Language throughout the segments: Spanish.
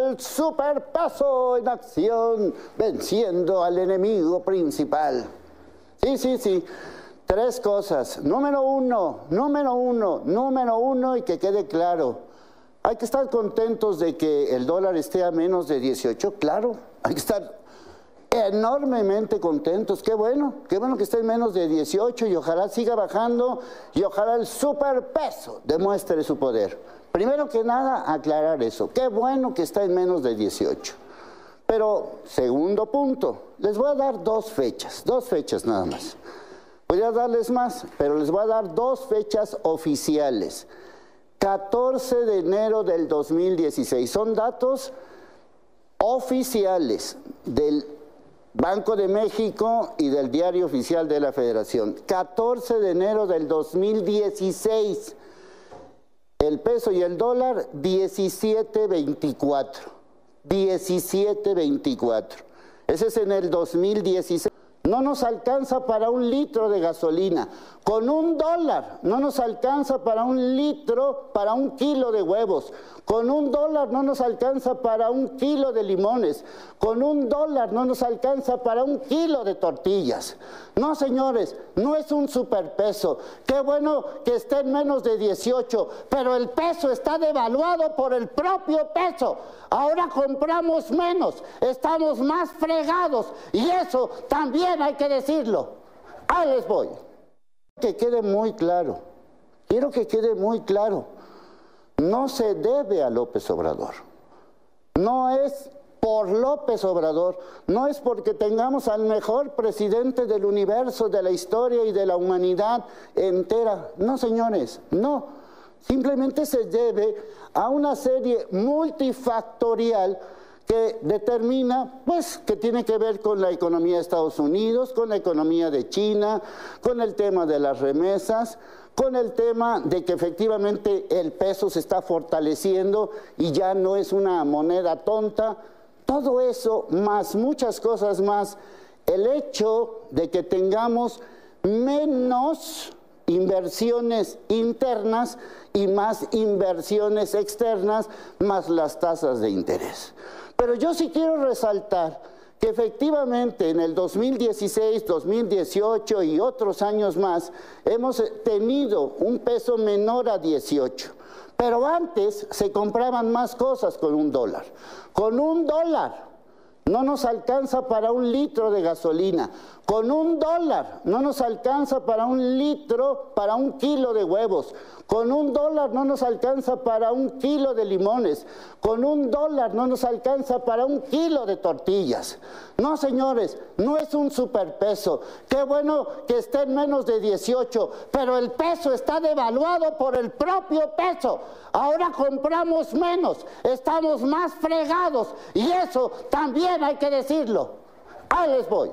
el superpeso en acción, venciendo al enemigo principal. Sí. 3 cosas. Número uno, y que quede claro. Hay que estar contentos de que el dólar esté a menos de 18, claro. Hay que estar enormemente contentos. Qué bueno que esté en menos de 18 y ojalá siga bajando y ojalá el superpeso demuestre su poder. Primero que nada, aclarar eso. Qué bueno que está en menos de 18. Pero, segundo punto, les voy a dar 2 fechas nada más. Podría darles más, pero les voy a dar 2 fechas oficiales. 14 de enero del 2016. Son datos oficiales del Banco de México y del Diario Oficial de la Federación. 14 de enero del 2016. El peso y el dólar, 17.24. 17.24. Ese es en el 2016. No nos alcanza para un litro de gasolina. Con $1 no nos alcanza para un litro, para un kilo de huevos. Con $1 no nos alcanza para un kilo de limones. Con $1 no nos alcanza para un kilo de tortillas. No, señores, no es un superpeso. Qué bueno que esté en menos de 18, pero el peso está devaluado por el propio peso. Ahora compramos menos, estamos más fregados y eso también hay que decirlo. Ahí les voy. Que quede muy claro, quiero que quede muy claro, no se debe a López Obrador, no es por López Obrador, no es porque tengamos al mejor presidente del universo, de la historia y de la humanidad entera, no señores, no, simplemente se debe a una serie multifactorial que determina, pues, que tiene que ver con la economía de Estados Unidos, con la economía de China, con el tema de las remesas, con el tema de que efectivamente el peso se está fortaleciendo y ya no es una moneda tonta. Todo eso, más muchas cosas más, el hecho de que tengamos menos inversiones internas y más inversiones externas, más las tasas de interés. Pero yo sí quiero resaltar que efectivamente en el 2016, 2018 y otros años más hemos tenido un peso menor a 18. Pero antes se compraban más cosas con $1. Con $1 no nos alcanza para un litro de gasolina. Con $1 no nos alcanza para un litro, para un kilo de huevos. Con $1 no nos alcanza para un kilo de limones. Con $1 no nos alcanza para un kilo de tortillas. No, señores, no es un superpeso. Qué bueno que esté en menos de 18, pero el peso está devaluado por el propio peso. Ahora compramos menos, estamos más fregados y eso también hay que decirlo. Ahí les voy.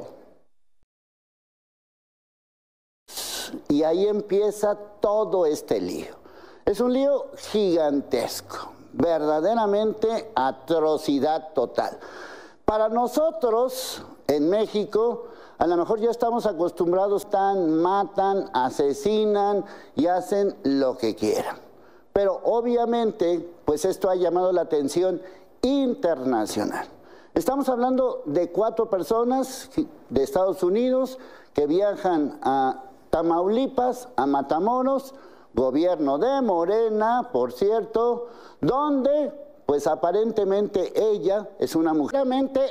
Y ahí empieza todo este lío. Es un lío gigantesco, verdaderamente atrocidad total. Para nosotros, en México, a lo mejor ya estamos acostumbrados, matan, asesinan y hacen lo que quieran. Pero obviamente, pues esto ha llamado la atención internacional. Estamos hablando de 4 personas de Estados Unidos que viajan a Tamaulipas, a Matamoros, gobierno de Morena, por cierto, donde pues aparentemente ella es una mujer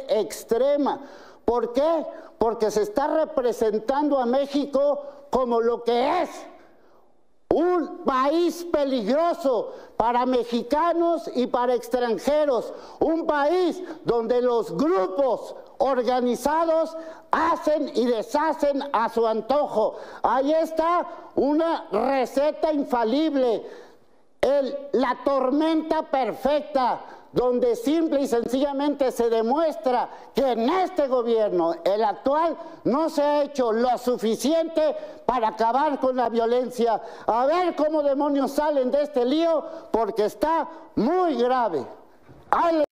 extrema. ¿Por qué? Porque se está representando a México como lo que es. Un país peligroso para mexicanos y para extranjeros. Un país donde los grupos organizados hacen y deshacen a su antojo. Ahí está una receta infalible, la tormenta perfecta, donde simple y sencillamente se demuestra que en este gobierno, el actual, no se ha hecho lo suficiente para acabar con la violencia. A ver cómo demonios salen de este lío, porque está muy grave.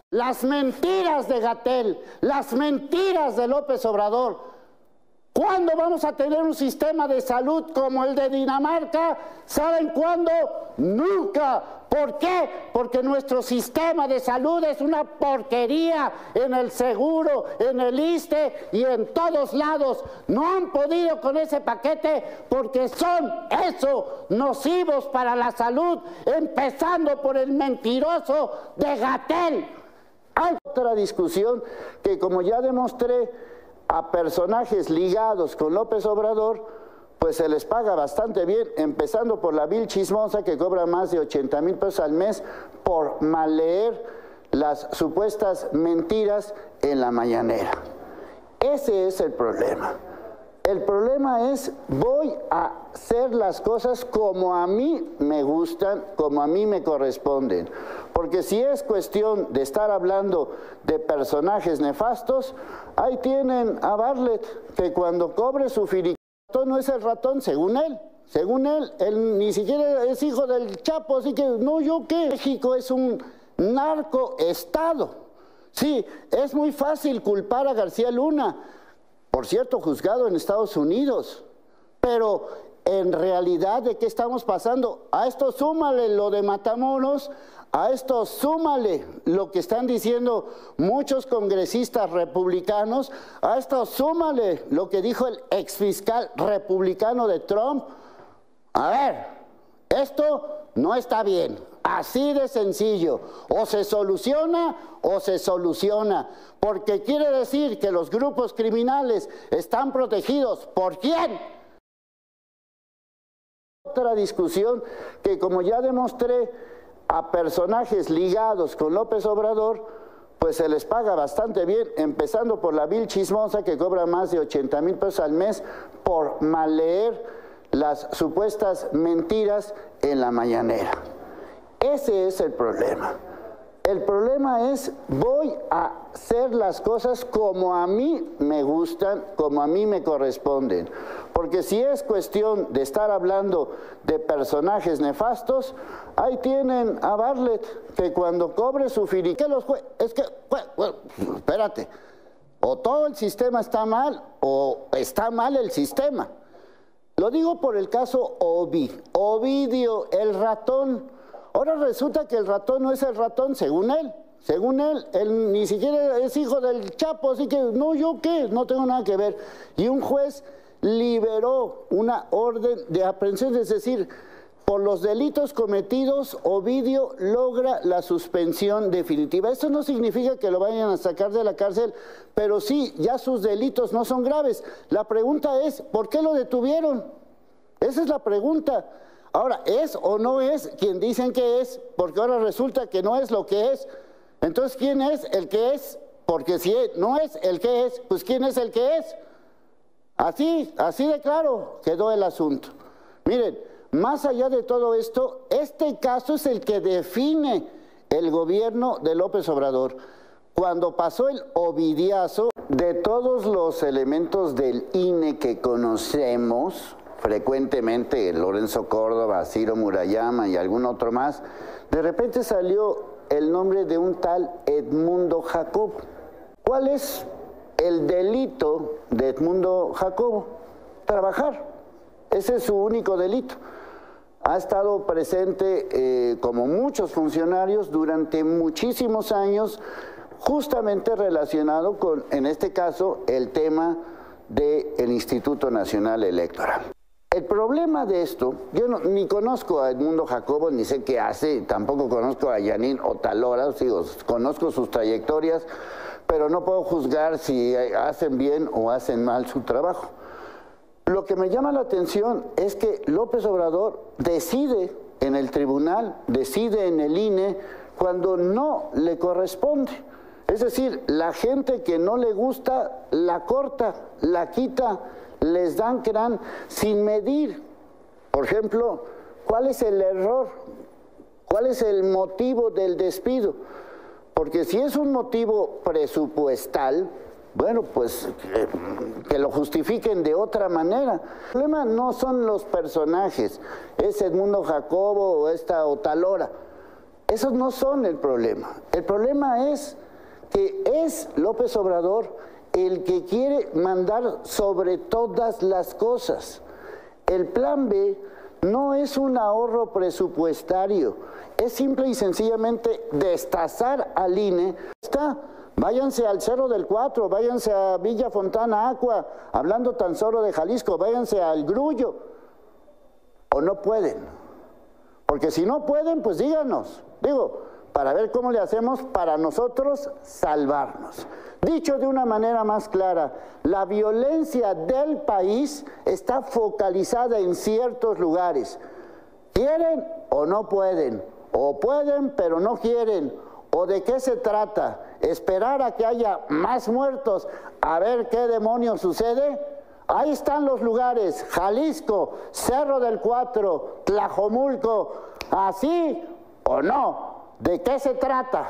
Las mentiras de Gatell, las mentiras de López Obrador, ¿Cuándo vamos a tener un sistema de salud como el de Dinamarca? ¿Saben cuándo? Nunca. ¿Por qué? Porque nuestro sistema de salud es una porquería en el seguro, en el ISSSTE y en todos lados. No han podido con ese paquete porque son eso, nocivos para la salud, empezando por el mentiroso de Gatell. Hay otra discusión que, como ya demostré, a personajes ligados con López Obrador, pues se les paga bastante bien, empezando por la vil chismosa que cobra más de 80,000 pesos al mes por mal leer las supuestas mentiras en la mañanera. Ese es el problema. El problema es, voy a hacer las cosas como a mí me gustan, como a mí me corresponden. Porque si es cuestión de estar hablando de personajes nefastos, ahí tienen a Bartlett, que cuando cobre su finiquito no es el ratón, según él. Según él ni siquiera es hijo del Chapo, así que no, ¿yo qué? México es un narcoestado. Sí, es muy fácil culpar a García Luna, por cierto, juzgado en Estados Unidos, pero en realidad, ¿de qué estamos pasando? A esto súmale lo de Matamoros, a esto súmale lo que están diciendo muchos congresistas republicanos, a esto súmale lo que dijo el exfiscal republicano de Trump. A ver, esto no está bien, así de sencillo, o se soluciona, porque quiere decir que los grupos criminales están protegidos. ¿Por quién? Otra discusión que, como ya demostré, a personajes ligados con López Obrador, pues se les paga bastante bien, empezando por la vil chismosa que cobra más de 80,000 pesos al mes por mal leer las supuestas mentiras en la mañanera. Ese es el problema. El problema es, voy a hacer las cosas como a mí me gustan, como a mí me corresponden. Porque si es cuestión de estar hablando de personajes nefastos, ahí tienen a Bartlett, que cuando cobre su finiquito, es que, bueno, espérate, o todo el sistema está mal, o está mal el sistema. Lo digo por el caso Ovidio, el ratón. Ahora resulta que el ratón no es el ratón, según él. Según él ni siquiera es hijo del Chapo, así que no, ¿yo qué? No tengo nada que ver. Y un juez liberó una orden de aprehensión, es decir, por los delitos cometidos, Ovidio logra la suspensión definitiva. Eso no significa que lo vayan a sacar de la cárcel, pero sí, ya sus delitos no son graves. La pregunta es, ¿por qué lo detuvieron? Esa es la pregunta. Ahora, ¿es o no es quien dicen que es? Porque ahora resulta que no es lo que es. Entonces, ¿quién es el que es? Porque si no es el que es, pues ¿quién es el que es? Así de claro quedó el asunto. Miren, más allá de todo esto, este caso es el que define el gobierno de López Obrador. Cuando pasó el Ovidiazo, de todos los elementos del INE que conocemos, frecuentemente Lorenzo Córdoba, Ciro Murayama y algún otro más, de repente salió el nombre de un tal Edmundo Jacobo. ¿Cuál es el delito de Edmundo Jacobo? Trabajar. Ese es su único delito. Ha estado presente como muchos funcionarios durante muchísimos años, justamente relacionado con, en este caso, el tema del Instituto Nacional Electoral. El problema de esto, yo ni conozco a Edmundo Jacobo, ni sé qué hace, tampoco conozco a Yanín Otalora, digo, conozco sus trayectorias, pero no puedo juzgar si hacen bien o hacen mal su trabajo. Lo que me llama la atención es que López Obrador decide en el tribunal, decide en el INE, cuando no le corresponde. Es decir, la gente que no le gusta, la corta, la quita, les dan crán sin medir. Por ejemplo, ¿cuál es el error? ¿Cuál es el motivo del despido? Porque si es un motivo presupuestal, bueno, pues que lo justifiquen de otra manera. El problema no son los personajes, es Edmundo Jacobo o esta Otalora. Esos no son el problema. El problema es que es López Obrador el que quiere mandar sobre todas las cosas. El plan B no es un ahorro presupuestario, es simple y sencillamente destazar al INE. Váyanse al Cerro del Cuatro, váyanse a Villa Fontana Aqua, hablando tan solo de Jalisco, váyanse al Grullo, o no pueden. Porque si no pueden, pues díganos, para ver cómo le hacemos para nosotros salvarnos. Dicho de una manera más clara, la violencia del país está focalizada en ciertos lugares. ¿Quieren o no pueden? ¿O pueden pero no quieren? ¿O de qué se trata? ¿Esperar a que haya más muertos a ver qué demonios sucede? Ahí están los lugares: Jalisco, Cerro del Cuatro, Tlajomulco. ¿Así o no? ¿De qué se trata?